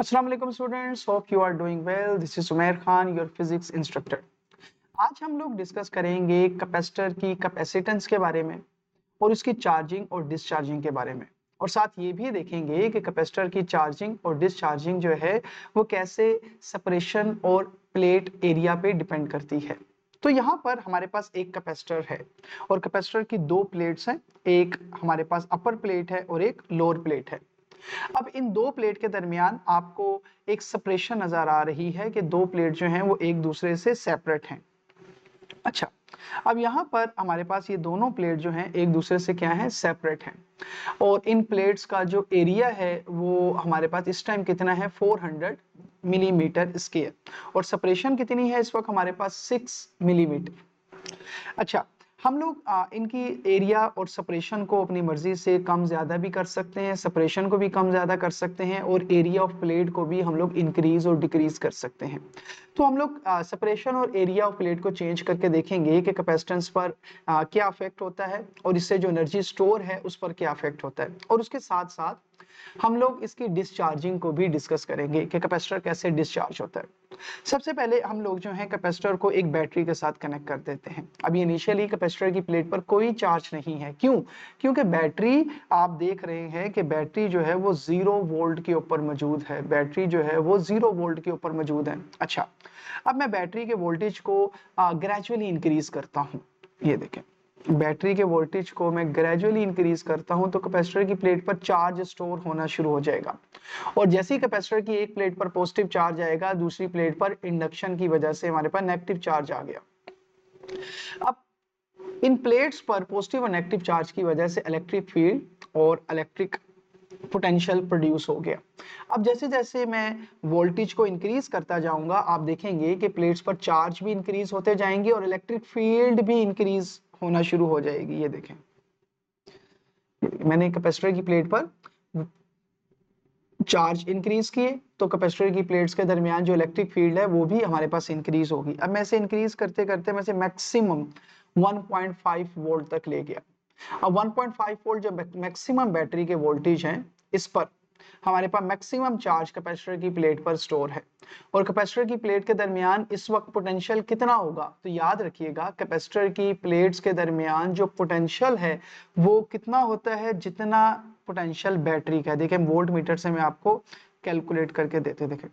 अस्सलाम वालेकुम students, hope you are doing well. This is Umair Khan, your physics instructor. आज हम लोग डिस्कस करेंगे कैपेसिटर की कैपेसिटेंस के बारे में और उसकी चार्जिंग और डिस्चार्जिंग के बारे में, और साथ ये भी देखेंगे कि कैपेसिटर की चार्जिंग और डिस्चार्जिंग जो है वो कैसे सेपरेशन और प्लेट एरिया पे डिपेंड करती है। तो यहाँ पर हमारे पास एक कैपेसिटर है और कैपेसिटर की दो प्लेट्स हैं, एक हमारे पास अपर प्लेट है और एक लोअर प्लेट है। अब इन दो प्लेट के दरमियान आपको एक सेपरेशन नजर आ रही है कि दो प्लेट जो हैं वो एक दूसरे से सेपरेट हैं। अच्छा, अब यहाँ पर हमारे पास ये दोनों प्लेट जो हैं एक दूसरे से क्या है, सेपरेट हैं, और इन प्लेट्स का जो एरिया है वो हमारे पास इस टाइम कितना है, 400 मिलीमीटर स्क्वायर, और सेपरेशन कितनी है इस वक्त हमारे पास 6 मिलीमीटर। अच्छा, हम लोग इनकी एरिया और सेपरेशन को अपनी मर्जी से कम ज्यादा भी कर सकते हैं, सेपरेशन को भी कम ज्यादा कर सकते हैं, और एरिया ऑफ प्लेट को भी हम लोग इंक्रीज और डिक्रीज कर सकते हैं। तो हम लोग सेपरेशन और एरिया ऑफ प्लेट को चेंज करके देखेंगे कि कैपेसिटेंस पर क्या अफेक्ट होता है और इससे जो एनर्जी स्टोर है उस पर क्या अफेक्ट होता है, और उसके साथ साथ हम लोग इसकी डिस्चार्जिंग को भी डिस्कस करेंगे कि कैपेसिटर कैसे डिस्चार्ज होता है। सबसे पहले हम लोग जो है कैपेसिटर को एक बैटरी के साथ कनेक्ट कर देते हैं। अभी इनिशियली कैपेसिटर की प्लेट पर कोई चार्ज नहीं है, क्यों? क्योंकि बैटरी, आप देख रहे हैं कि बैटरी जो है वो 0 वोल्ट के ऊपर मौजूद है, बैटरी जो है वो 0 वोल्ट के ऊपर मौजूद है। अच्छा, अब मैं बैटरी के वोल्टेज को ग्रेजुअली इंक्रीज करता हूँ। ये देखें, बैटरी के वोल्टेज को मैं ग्रेजुअली इंक्रीज करता हूं तो कैपेसिटर की प्लेट पर चार्ज स्टोर होना शुरू हो जाएगा, और जैसे ही कैपेसिटर की एक प्लेट पर पॉजिटिव चार्ज आएगा दूसरी प्लेट पर इंडक्शन की वजह से हमारे पास नेगेटिव चार्ज आ गया। अब इन प्लेट्स पर पॉजिटिव और नेगेटिव चार्ज की वजह से इलेक्ट्रिक फील्ड और इलेक्ट्रिक पोटेंशियल प्रोड्यूस हो गया। अब जैसे जैसे मैं वोल्टेज को इंक्रीज करता जाऊंगा आप देखेंगे कि प्लेट्स पर चार्ज भी इंक्रीज होते जाएंगे और इलेक्ट्रिक फील्ड भी इंक्रीज होना शुरू हो जाएगी। ये देखें, मैंने कैपेसिटर की प्लेट पर चार्ज इंक्रीज किए तो कैपेसिटर की प्लेट्स के दरमियान जो इलेक्ट्रिक फील्ड है वो भी हमारे पास इंक्रीज होगी। अब मैं इसे इंक्रीज करते करते मैं इसे मैक्सिमम 1.5 वोल्ट तक ले गया। अब 1.5 वोल्ट जो मैक्सिमम बैटरी के वोल्टेज हैं, इस पर हमारे पास मैक्सिमम चार्ज कैपेसिटर की प्लेट पर स्टोर है, और कैपेसिटर की प्लेट के दरमियान इस वक्त पोटेंशियल कितना होगा, तो याद रखिएगा कैपेसिटर की प्लेट्स के दरमियान जो पोटेंशियल है वो कितना होता है, जितना पोटेंशियल बैटरी का है। देखिए वोल्ट मीटर से मैं आपको कैलकुलेट करके देते, देखें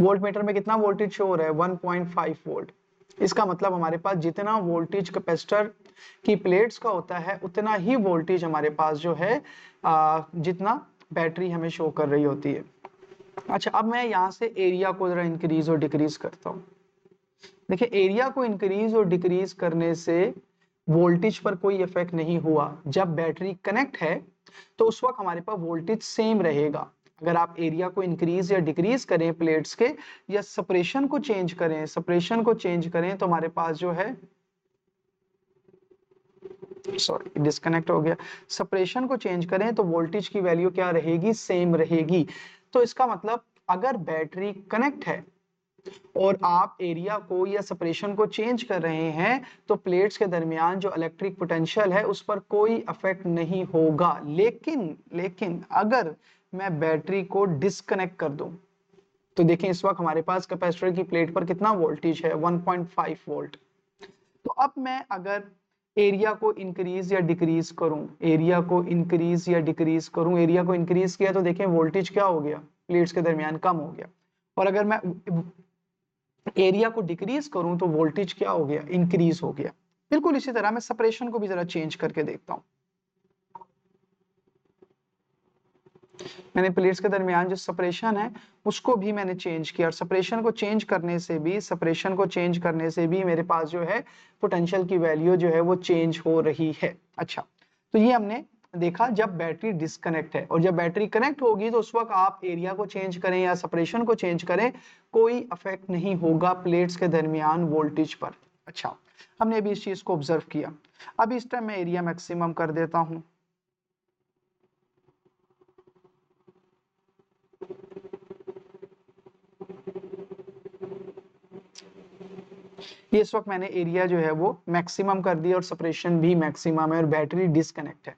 वोल्ट मीटर में कितना वोल्टेज शो हो रहा है, 1.5 वोल्ट। इसका मतलब हमारे पास जितना वोल्टेज कैपेसिटर की प्लेट्स का होता है उतना ही वोल्टेज हमारे पास जो है जितना बैटरी हमें शो कर रही होती है। अच्छा, अब मैं यहाँ से एरिया को जरा इंक्रीज और डिक्रीज करता हूँ। देखिए एरिया को इंक्रीज और डिक्रीज करने से वोल्टेज पर कोई इफेक्ट नहीं हुआ। जब बैटरी कनेक्ट है तो उस वक्त हमारे पास वोल्टेज सेम रहेगा। अगर आप एरिया को इंक्रीज या डिक्रीज करें प्लेट्स के, या सेपरेशन को चेंज करें, सेपरेशन को चेंज करें तो हमारे पास जो है, सॉरी डिस्कनेक्ट हो गया, सेपरेशन को चेंज करें तो वोल्टेज की वैल्यू क्या रहेगी, सेम रहेगी। तो इसका मतलब अगर बैटरी कनेक्ट है और आप एरिया को या सेपरेशन को चेंज कर रहे हैं तो प्लेट्स के दरमियान जो इलेक्ट्रिक पोटेंशियल है उस पर कोई इफेक्ट नहीं होगा। लेकिन अगर मैं बैटरी को डिस्कनेक्ट कर दूं तो देखें इस वक्त हमारे पास कैपेसिटर की प्लेट पर कितना वोल्टेज है, 1.5 वोल्ट। तो अब मैं अगर एरिया को इंक्रीज या डिक्रीज करूं, एरिया को इंक्रीज या डिक्रीज करूं, एरिया को इंक्रीज किया तो देखें वोल्टेज क्या हो गया, प्लेट्स के दरमियान कम हो गया, और अगर मैं एरिया को डिक्रीज करूं तो वोल्टेज क्या हो गया, इंक्रीज हो गया। बिल्कुल इसी तरह मैं सेपरेशन को भी जरा चेंज करके देखता हूं। मैंने प्लेट्स के दरमियान जो सेपरेशन है उसको भी मैंने चेंज किया, और सेपरेशन को चेंज करने से भी, सेपरेशन को चेंज करने से भी मेरे पास जो है पोटेंशियल की वैल्यू जो है वो चेंज हो रही है। अच्छा, तो ये हमने देखा जब बैटरी डिस्कनेक्ट है, और जब बैटरी कनेक्ट होगी तो उस वक्त आप एरिया को चेंज करें या सेपरेशन को चेंज करें कोई इफेक्ट नहीं होगा प्लेट्स के दरमियान वोल्टेज पर। अच्छा, हमने अभी इस चीज को ऑब्जर्व किया। अब इस टाइम मैं एरिया मैक्सिमम कर देता हूं। ये इस वक्त मैंने एरिया जो है वो मैक्सिमम कर दिया और सेपरेशन भी मैक्सिमम है और बैटरी डिस्कनेक्ट है।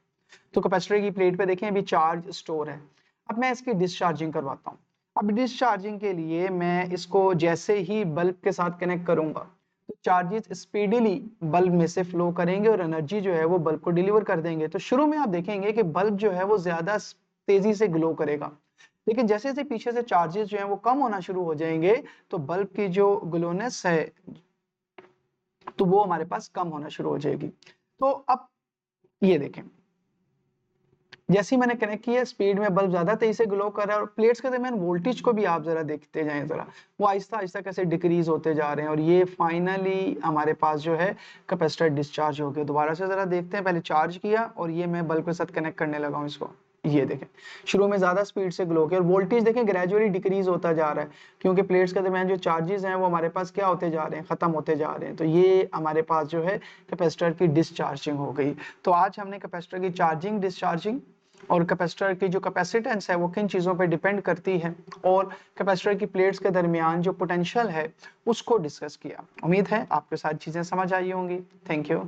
तो कैपेसिटर की प्लेट पे देखें अभी चार्ज स्टोर है। अब मैं इसकी डिस्चार्जिंग करवाता हूँ। अब डिस्चार्जिंग के लिए मैं इसको जैसे ही बल्ब के साथ कनेक्ट करूंगा तो चार्जेस स्पीडीली बल्ब में से फ्लो करेंगे और एनर्जी जो है वो बल्ब को डिलीवर कर देंगे। तो शुरू में आप देखेंगे कि बल्ब जो है वो ज्यादा तेजी से ग्लो करेगा, लेकिन जैसे जैसे पीछे से चार्जेस जो है वो कम होना शुरू हो जाएंगे तो बल्ब की जो ग्लोनेस है तो वो हमारे पास कम होना शुरू हो जाएगी। तो अब ये देखें, जैसे ही मैंने कनेक्ट किया स्पीड में बल्ब ज्यादा तेजी से ग्लो कर रहा है और प्लेट्स के दरमियान वोल्टेज को भी आप जरा देखते जाएं, जरा वो आहिस्ता आहिस्ता कैसे डिक्रीज होते जा रहे हैं और ये फाइनली हमारे पास जो है कैपेसिटर डिस्चार्ज हो गया। दोबारा से जरा देखते हैं, पहले चार्ज किया और ये मैं बल्ब के साथ कनेक्ट करने लगा हूँ इसको। ये देखें शुरू में ज्यादा स्पीड से ग्लो किया और वोल्टेज देखें ग्रेजुअली डिक्रीज होता जा रहा है, क्योंकि प्लेट्स के दरमियान जो चार्जेस हैं वो हमारे पास क्या होते जा रहे हैं, खत्म होते जा रहे हैं। तो ये हमारे पास जो है कैपेसिटर की डिस्चार्जिंग हो गई। तो आज हमने कैपेसिटर की चार्जिंग, डिस्चार्जिंग और कैपेसिटर की जो कैपेसिटेंस है वो किन चीज़ों पे डिपेंड करती है और कैपेसिटर की प्लेट्स के दरमियान जो पोटेंशियल है उसको डिस्कस किया। उम्मीद है आपको सारी चीज़ें समझ आई होंगी। Thank you.